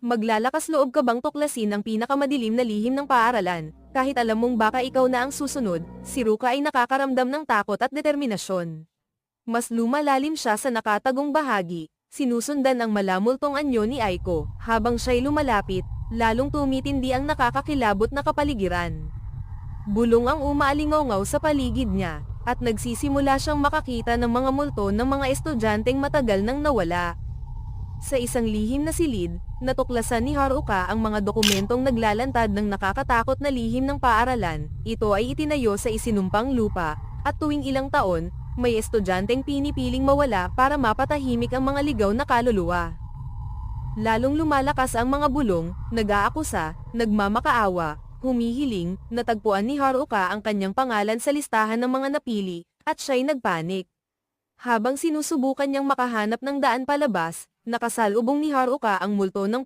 Maglalakas loob ka bang tuklasin ang pinakamadilim na lihim ng paaralan, kahit alam mong baka ikaw na ang susunod? Si Ruka ay nakakaramdam ng takot at determinasyon. Mas lumalalim siya sa nakatagong bahagi, sinusundan ang malamultong anyo ni Aiko, habang siya'y lumalapit, lalong tumitindi ang nakakakilabot na kapaligiran. Bulong ang umaalingaw sa paligid niya, at nagsisimula siyang makakita ng mga multo ng mga estudyanteng matagal nang nawala. Sa isang lihim na silid, natuklasan ni Haruka ang mga dokumentong naglalantad ng nakakatakot na lihim ng paaralan. Ito ay itinayo sa isinumpang lupa, at tuwing ilang taon, may estudyanteng pinipiling mawala para mapatahimik ang mga ligaw na kaluluwa. Lalong lumalakas ang mga bulong, nag-aakusa, nagmamakaawa, humihiling. Natagpuan ni Haruka ang kanyang pangalan sa listahan ng mga napili, at siya'y nagpanik. Habang sinusubukan niyang makahanap ng daan palabas, nakasalubong ni Haruka ang multo ng